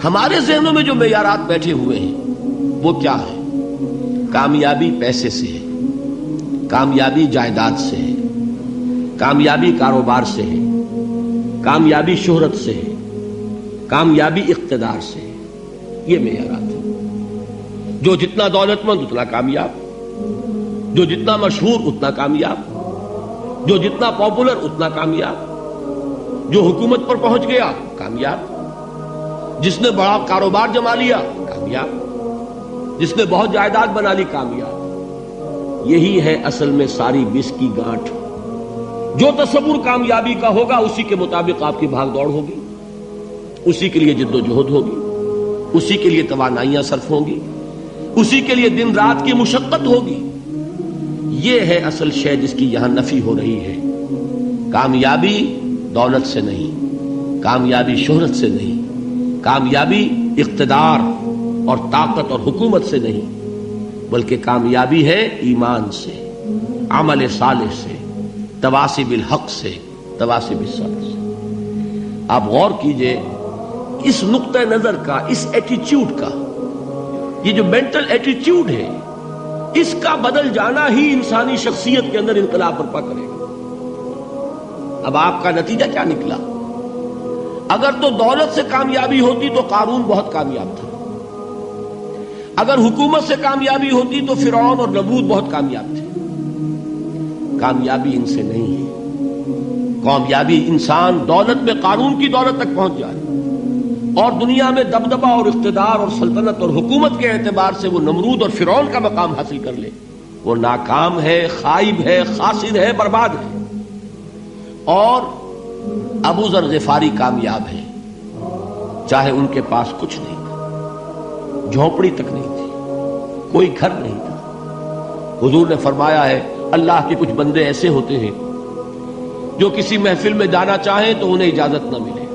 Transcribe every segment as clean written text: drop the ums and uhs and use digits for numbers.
ہمارے ذہنوں میں جو معیارات بیٹھے ہوئے ہیں وہ کیا ہے؟ کامیابی پیسے سے ہے، کامیابی جائیداد سے ہے، کامیابی کاروبار سے ہے، کامیابی شہرت سے ہے، کامیابی اقتدار سے ہے. یہ معیارات ہیں. جو جتنا دولت مند اتنا کامیاب، جو جتنا مشہور اتنا کامیاب، جو جتنا پاپولر اتنا کامیاب، جو حکومت پر پہنچ گیا کامیاب، جس نے بڑا کاروبار جما لیا کامیاب، جس نے بہت جائیداد بنا لی کامیاب. یہی ہے اصل میں ساری بس کی گانٹھ. جو تصور کامیابی کا ہوگا اسی کے مطابق آپ کی بھاگ دوڑ ہوگی، اسی کے لیے جد و جہد ہوگی، اسی کے لیے توانائیاں صرف ہوں گی، اسی کے لیے دن رات کی مشقت ہوگی. یہ ہے اصل شے جس کی یہاں نفی ہو رہی ہے. کامیابی دولت سے نہیں، کامیابی شہرت سے نہیں، کامیابی اقتدار اور طاقت اور حکومت سے نہیں، بلکہ کامیابی ہے ایمان سے، عمل صالح سے، تواصی بالحق سے، تواصی بالصبر سے. آپ غور کیجئے اس نقطہ نظر کا، اس ایٹیچیوڈ کا، یہ جو مینٹل ایٹیچیوڈ ہے اس کا بدل جانا ہی انسانی شخصیت کے اندر انقلاب برپا کرے گا. اب آپ کا نتیجہ کیا نکلا؟ اگر تو دولت سے کامیابی ہوتی تو قارون بہت کامیاب تھا، اگر حکومت سے کامیابی ہوتی تو فرعون اور نمرود بہت کامیاب تھے. کامیابی ان سے نہیں ہے. کامیابی انسان دولت میں قارون کی دولت تک پہنچ جائے اور دنیا میں دبدبہ اور اقتدار اور سلطنت اور حکومت کے اعتبار سے وہ نمرود اور فرعون کا مقام حاصل کر لے، وہ ناکام ہے، خائب ہے، خاسر ہے، برباد ہے. اور ابو ذر غفاری کامیاب ہے، چاہے ان کے پاس کچھ نہیں تھا، جھونپڑی تک نہیں تھی، کوئی گھر نہیں تھا. حضور نے فرمایا ہے اللہ کے کچھ بندے ایسے ہوتے ہیں جو کسی محفل میں جانا چاہیں تو انہیں اجازت نہ ملے،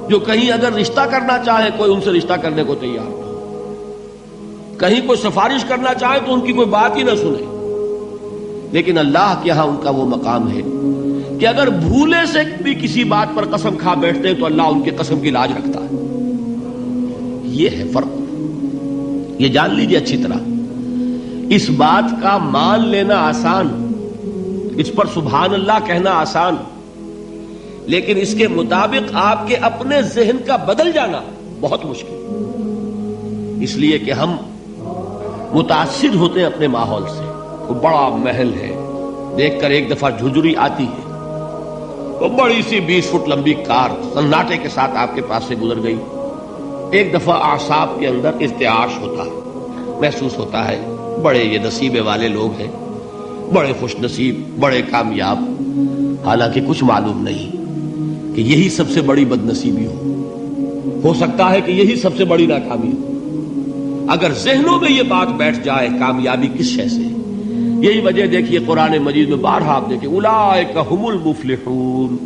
جو کہیں اگر رشتہ کرنا چاہے کوئی ان سے رشتہ کرنے کو تیار نہ ہو، کہیں کوئی سفارش کرنا چاہے تو ان کی کوئی بات ہی نہ سنے. لیکن اللہ کے ہاں ان کا وہ مقام ہے کہ اگر بھولے سے بھی کسی بات پر قسم کھا بیٹھتے ہیں تو اللہ ان کی قسم کی لاج رکھتا ہے. یہ ہے فرق. یہ جان لیجیے اچھی طرح. اس بات کا مان لینا آسان، اس پر سبحان اللہ کہنا آسان، لیکن اس کے مطابق آپ کے اپنے ذہن کا بدل جانا بہت مشکل. اس لیے کہ ہم متاثر ہوتے ہیں اپنے ماحول سے. وہ بڑا محل ہے، دیکھ کر ایک دفعہ جھجری آتی ہے، وہ بڑی سی 20 فٹ لمبی کار سناٹے کے ساتھ آپ کے پاس سے گزر گئی. ایک دفعہ اعصاب کے اندر ارتعاش ہوتا ہے، محسوس ہوتا ہے بڑے یہ نصیبے والے لوگ ہیں، بڑے خوش نصیب، بڑے کامیاب. حالانکہ کچھ معلوم نہیں کہ یہی سب سے بڑی بد نصیبی ہو سکتا ہے کہ یہی سب سے بڑی ناکامی ہو. اگر ذہنوں میں یہ بات بیٹھ جائے کامیابی کس شے سے. یہی وجہ دیکھیے قرآن مجید میں بارہا آپ دیکھیں اولئک هم المفلحون،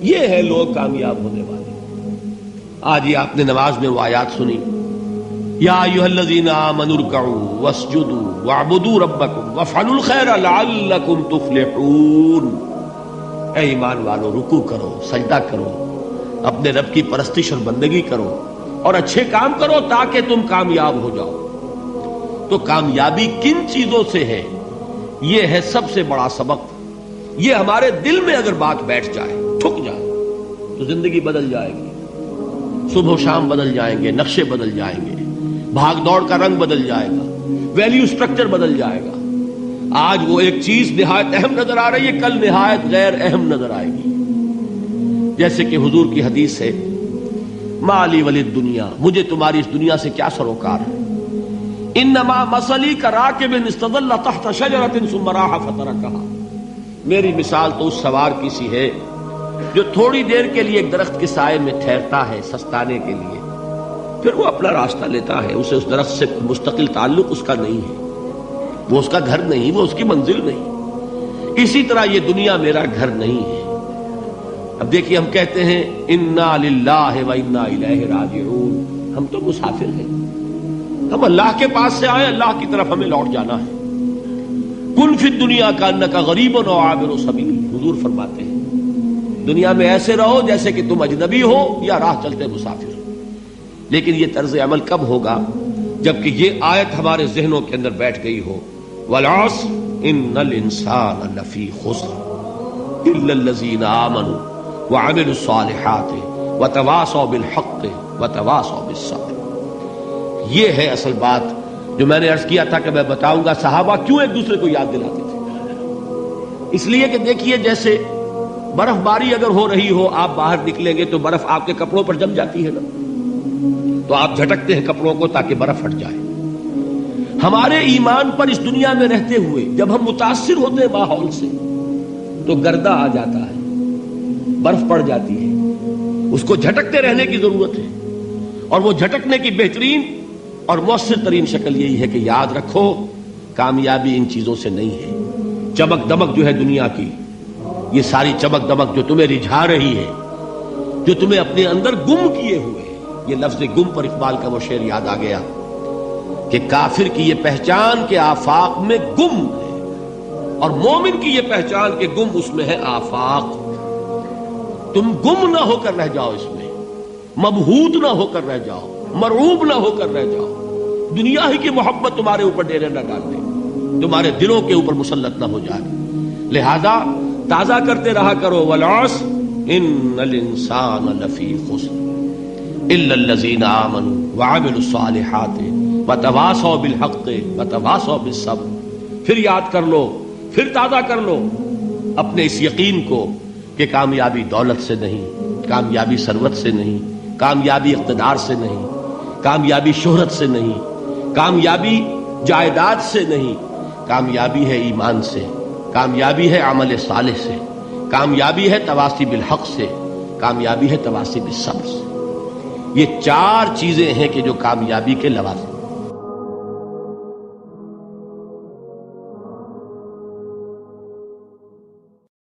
یہ ہے لوگ کامیاب ہونے والے. آج یہ آپ نے نماز میں وہ آیات سنی، یا ایھا الذین آمنوا ارکعوا واسجدوا واعبدوا ربکم وافعلوا الخیر لعلکم تفلحون. اے ایمان والو، رکوع کرو، سجدہ کرو، اپنے رب کی پرستش اور بندگی کرو اور اچھے کام کرو تاکہ تم کامیاب ہو جاؤ. تو کامیابی کن چیزوں سے ہے؟ یہ ہے سب سے بڑا سبق. یہ ہمارے دل میں اگر بات بیٹھ جائے، ٹھک جائے، تو زندگی بدل جائے گی. صبح و شام بدل جائیں گے، نقشے بدل جائیں گے، بھاگ دوڑ کا رنگ بدل جائے گا، ویلیو سٹرکچر بدل جائے گا. آج وہ ایک چیز نہایت اہم نظر آ رہی ہے، کل نہایت غیر اہم نظر آئے گی. جیسے کہ حضور کی حدیث ہے مالی ولی الدنیا، مجھے تمہاری اس دنیا سے کیا سروکار ہے. انما مثلی کراکب استظل تحت شجرۃ ثم راح فترکها، میری مثال تو اس سوار کی سی ہے جو تھوڑی دیر کے لیے ایک درخت کے سائے میں ٹھہرتا ہے سستانے کے لیے، پھر وہ اپنا راستہ لیتا ہے. اسے اس درخت سے مستقل تعلق اس کا نہیں ہے، وہ اس کا گھر نہیں، وہ اس کی منزل نہیں. اسی طرح یہ دنیا میرا گھر نہیں ہے. اب دیکھیے ہم کہتے ہیں انا للہ و انا الیہ راجعون، ہم تو مسافر ہیں، ہم اللہ کے پاس سے آئے، اللہ کی طرف ہمیں لوٹ جانا ہے. کن فی الدنیا کانک غریب و عابر سبیل، حضور فرماتے ہیں دنیا میں ایسے رہو جیسے کہ تم اجنبی ہو یا راہ چلتے مسافر. لیکن یہ طرز عمل کب ہوگا؟ جبکہ یہ آیت ہمارے ذہنوں کے اندر بیٹھ گئی ہو، والعصر ان الانسان لفی خسر الا الذین آمنوا وعملوا الصالحات وتواصوا بالحق وتواصوا بالصبر۔ یہ ہے اصل بات جو میں نے عرض کیا تھا کہ میں بتاؤں گا صحابہ کیوں ایک دوسرے کو یاد دلاتے تھے۔ اس لیے کہ دیکھیے جیسے برف باری اگر ہو رہی ہو، آپ باہر نکلیں گے تو برف آپ کے کپڑوں پر جم جاتی ہے نا، تو آپ جھٹکتے ہیں کپڑوں کو تاکہ برف ہٹ جائے۔ ہمارے ایمان پر اس دنیا میں رہتے ہوئے جب ہم متاثر ہوتے ہیں ماحول سے تو گردہ آ جاتا ہے، برف پڑ جاتی ہے، اس کو جھٹکتے رہنے کی ضرورت ہے، اور وہ جھٹکنے کی بہترین اور مؤثر ترین شکل یہی ہے کہ یاد رکھو کامیابی ان چیزوں سے نہیں ہے۔ چمک دمک جو ہے دنیا کی، یہ ساری چمک دمک جو تمہیں رجھا رہی ہے، جو تمہیں اپنے اندر گم کیے ہوئے ہے، یہ لفظ گم پر اقبال کا وہ شعر یاد آ گیا کہ کافر کی یہ پہچان کے آفاق میں گم ہے، اور مومن کی یہ پہچان کے گم اس میں ہے آفاق۔ تم گم نہ ہو کر رہ جاؤ، اس میں مبہوت نہ ہو کر رہ جاؤ، مرعوب نہ ہو کر رہ جاؤ، دنیا ہی کی محبت تمہارے اوپر ڈیرے نہ ڈال دے، تمہارے دلوں کے اوپر مسلط نہ ہو جائے۔ لہذا تازہ کرتے رہا کرو، والعصر ان الانسان لفی خسر الا الذین آمنوا وعملوا الصالحات وتواصوا بالحق وتواصوا بالصبر۔ پھر یاد کر لو، پھر تازہ کر لو اپنے اس یقین کو کہ کامیابی دولت سے نہیں، کامیابی ثروت سے نہیں، کامیابی اقتدار سے نہیں، کامیابی شہرت سے نہیں، کامیابی جائیداد سے نہیں، کامیابی ہے ایمان سے، کامیابی ہے عمل صالح سے، کامیابی ہے تواصی بالحق سے، کامیابی ہے تواصی بالصبر سے۔ یہ چار چیزیں ہیں کہ جو کامیابی کے لوازم